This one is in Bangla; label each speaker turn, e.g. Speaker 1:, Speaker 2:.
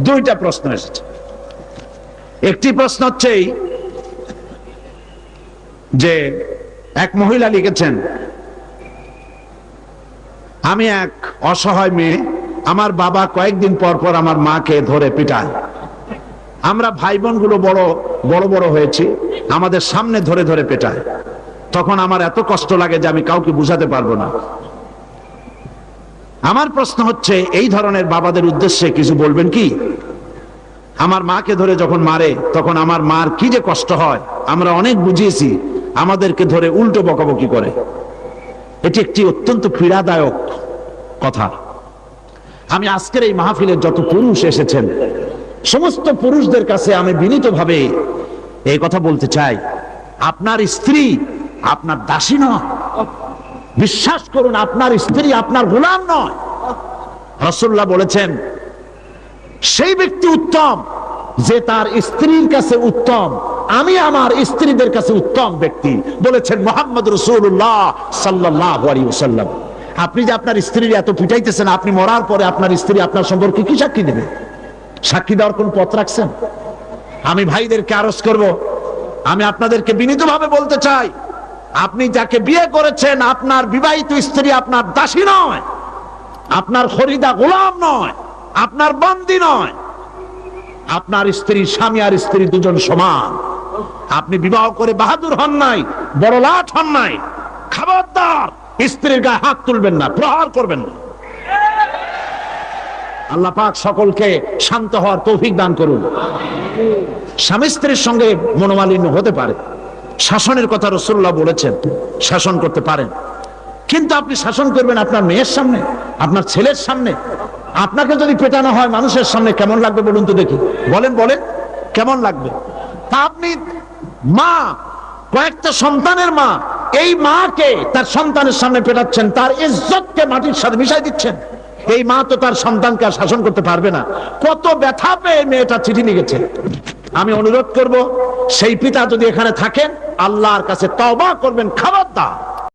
Speaker 1: দুইটা প্রশ্ন এসেছে। একটি প্রশ্ন হচ্ছে যে এক মহিলা লিখেছেন, আমি এক অসহায় মেয়ে, আমার বাবা কয়েকদিন পর পর আমার মাকে ধরে পিটায়। আমরা ভাই বোন গুলো বড় বড় বড় হয়েছি, আমাদের সামনে ধরে ধরে পেটায়। তখন আমার এত কষ্ট লাগে যে আমি কাউকে বুঝাতে পারবো না। আমার প্রশ্ন হচ্ছে, এই ধরনের বাবাদের উদ্দেশ্যে কিছু বলবেন কি? আমার মাকে ধরে যখন মারে তখন আমার মার কি যে কষ্ট হয়, আমরা অনেক বুঝিয়েছি, আমাদেরকে ধরে উল্টো বকাবকি করে। এটি একটি অত্যন্ত পীড়াদায়ক কথা। আমি আজকের এই মাহফিলে যত পুরুষ এসেছেন, সমস্ত পুরুষদের কাছে আমি বিনীতভাবে এই কথা বলতে চাই, আপনার স্ত্রী আপনার দাসী নয়। বিশ্বাস করুন, আপনার স্ত্রী আপনার গোলাম নয়। রাসূলুল্লাহ বলেছেন, সেই ব্যক্তি উত্তম যে তার স্ত্রীর কাছে উত্তম। আমি আমার স্ত্রীদের কাছে উত্তম ব্যক্তি, বলেছেন মুহাম্মদ রাসূলুল্লাহ সাল্লাল্লাহু আলাইহি ওয়াসাল্লাম। আপনি যে আপনার স্ত্রীর এত পিটাইতেছেন, আপনি মরার পরে আপনার স্ত্রী আপনার সম্পর্কে কি সাক্ষী দেবে? সাক্ষী দেওয়ার কোন পথ রাখছেন? আমি ভাইদেরকে আরজ করব, আমি আপনাদেরকে বিনীতভাবে বলতে চাই, আপনি যাকে বিয়ে করেছেন, আপনার বিবাহিত স্ত্রী আপনার দাসী নয়, আপনার খরিদা গোলাম নয়, আপনার বন্দী নয়। আপনার স্ত্রী, স্বামী আর স্ত্রী দুজন সমান। আপনি বিবাহ করে বাহাদুর হন নাই, বড় লাট হন নাই। খবরদার স্ত্রীর গায়ে হাত তুলবেন না, প্রহার করবেন না। আল্লাহ পাক সকলকে শান্ত হওয়ার তৌফিক দান করুন। স্বামী স্ত্রীর সঙ্গে মনোমালিন্য হতে পারে, শাসনের কথা রাসূলুল্লাহ বলেছেন, শাসন করতে পারেন, কিন্তু আপনি শাসন করবেন আপনার মেয়ের সামনে, আপনার ছেলের সামনে? আপনাকে যদি পেটানো হয় মানুষের সামনে, কেমন লাগবে বলুন তো দেখি? বলেন বলেন, কেমন লাগবে? তা আপনি মা, কয়েকটা সন্তানের মা, এই মাকে তার সন্তানের সামনে পেটাচ্ছেন, তার ইজ্জতকে মাটির সাথে মিশাই দিচ্ছেন। এই মা তো তার সন্তানকে আর শাসন করতে পারবে না। কত ব্যথা পেয়ে মেয়েটা চিঠি লিখেছে। আমি অনুরোধ করব, সেই পিতা যদি এখানে থাকেন, আল্লাহর কাছে তওবা করবেন। খবরদার